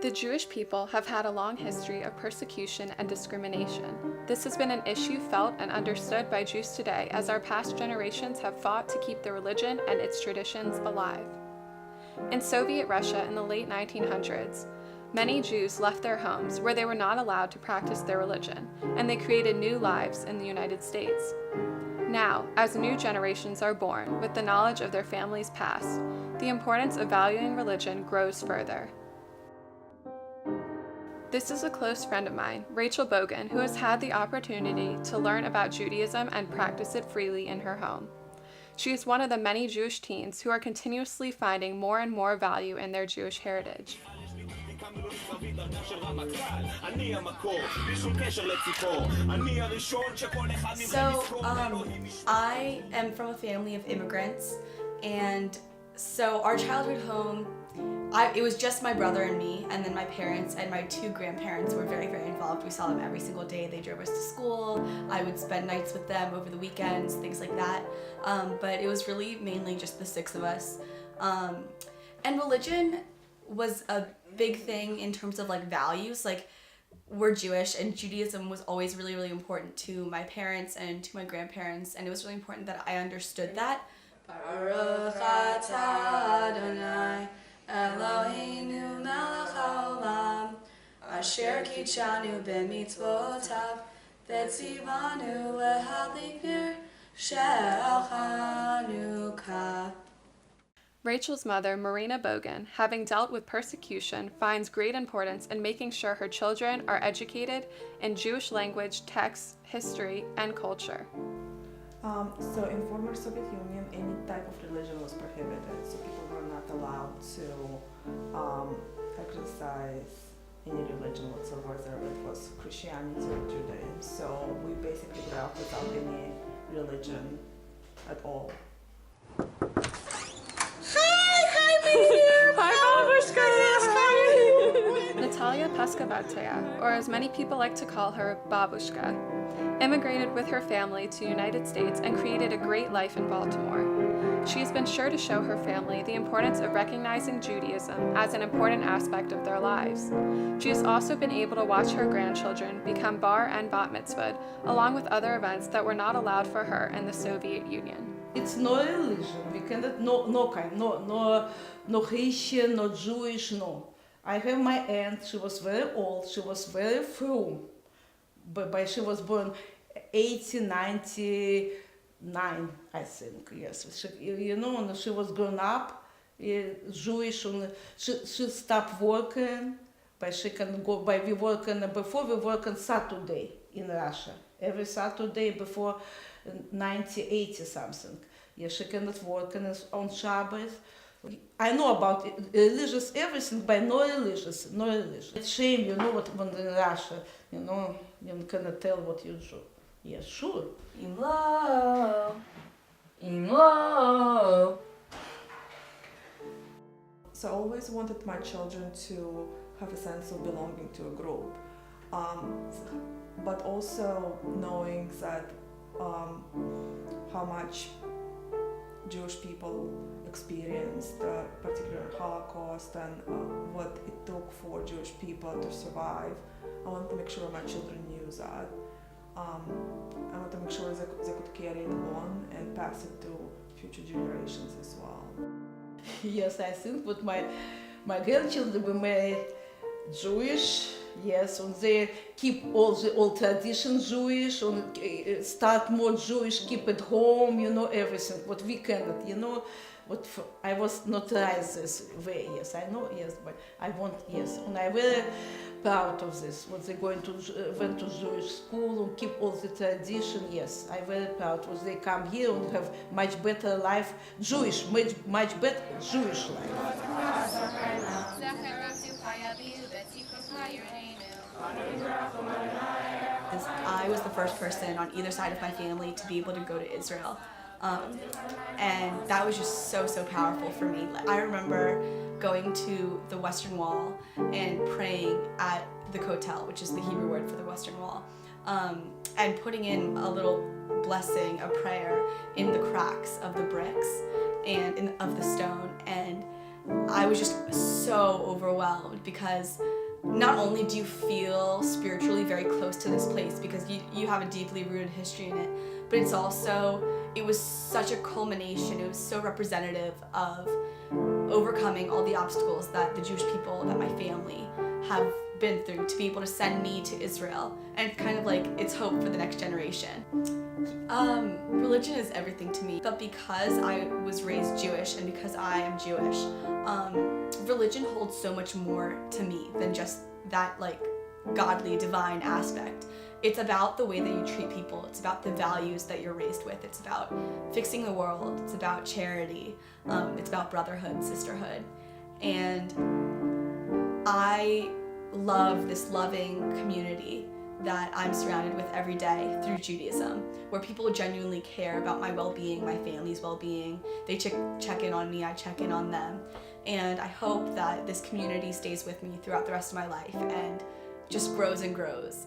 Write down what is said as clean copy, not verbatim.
The Jewish people have had a long history of persecution and discrimination. This has been an issue felt and understood by Jews today as our past generations have fought to keep the religion and its traditions alive. In Soviet Russia in the late 1900s, many Jews left their homes where they were not allowed to practice their religion, and they created new lives in the United States. Now, as new generations are born with the knowledge of their family's past, the importance of valuing religion grows further. This is a close friend of mine, Rachel Bogan, who has had the opportunity to learn about Judaism and practice it freely in her home. She is one of the many Jewish teens who are continuously finding more and more value in their Jewish heritage. So, I am from a family of immigrants, and so our childhood home, it was just my brother and me, and then my parents and my two grandparents were very, very involved. We saw them every single day. They drove us to school. I would spend nights with them over the weekends, things like that. But it was really mainly just the six of us. And religion was a big thing in terms of like values. Like, we're Jewish, and Judaism was always really, really important to my parents and to my grandparents, and it was really important that I understood that. Baruch atah Adonai Eloheinu melech haolam asher kitshanu b'mitzvotav v'tzivanu lehadlik ner shel Chanukah. Rachel's mother, Marina Bogan, having dealt with persecution, finds great importance in making sure her children are educated in Jewish language, texts, history, and culture. So in former Soviet Union, any type of religion was prohibited, so people were not allowed to exercise any religion whatsoever, whether it was Christianity or Judaism. So we basically grew up without any religion at all. Natalia Paskavatsaya, or as many people like to call her, Babushka, immigrated with her family to the United States and created a great life in Baltimore. She has been sure to show her family the importance of recognizing Judaism as an important aspect of their lives. She has also been able to watch her grandchildren become bar and bat mitzvahed, along with other events that were not allowed for her in the Soviet Union. It's no religion. We cannot, no Christian, no Jewish, no. I have my aunt, she was very old, she was very frum, but she was born 1899, I think, yes. She was grown up, Jewish, she stopped working, but she can go, before we work on Saturday in Russia, every Saturday before 1980 something. Yeah, she cannot work on Shabbos. I know about religious everything, but no religious. It's shame, what when in Russia, you cannot tell what you do. Yeah, sure. Ldor. So I always wanted my children to have a sense of belonging to a group, but also knowing that how much Jewish people experienced the particular Holocaust and what it took for Jewish people to survive. I want to make sure my children knew that. I want to make sure they could carry it on and pass it to future generations as well. Yes, I think with my grandchildren we made Jewish. Yes, and they keep all the old traditions Jewish, and start more Jewish, keep at home, everything. What we cannot, I was not raised this way, yes, I know, yes, but I want, yes, and I'm very proud of this. What they went to Jewish school and keep all the tradition, yes, I'm very proud. What they come here and have much better life, Jewish, much better Jewish life. I was the first person on either side of my family to be able to go to Israel. And that was just so, so powerful for me. I remember going to the Western Wall and praying at the Kotel, which is the Hebrew word for the Western Wall, and putting in a little blessing, a prayer in the cracks of the bricks and of the stone. And I was just so so overwhelmed because not only do you feel spiritually very close to this place because you have a deeply rooted history in it, but it was such a culmination, it was so representative of overcoming all the obstacles that the Jewish people, that my family have been through, to be able to send me to Israel, and kind of like it's hope for the next generation. Religion is everything to me, but because I was raised Jewish and because I am Jewish, religion holds so much more to me than just that like godly, divine aspect. It's about the way that you treat people. It's about the values that you're raised with. It's about fixing the world. It's about charity. It's about brotherhood, sisterhood. And I love this loving community that I'm surrounded with every day through Judaism, where people genuinely care about my well-being, my family's well-being. They check in on me, I check in on them. And I hope that this community stays with me throughout the rest of my life and just grows and grows.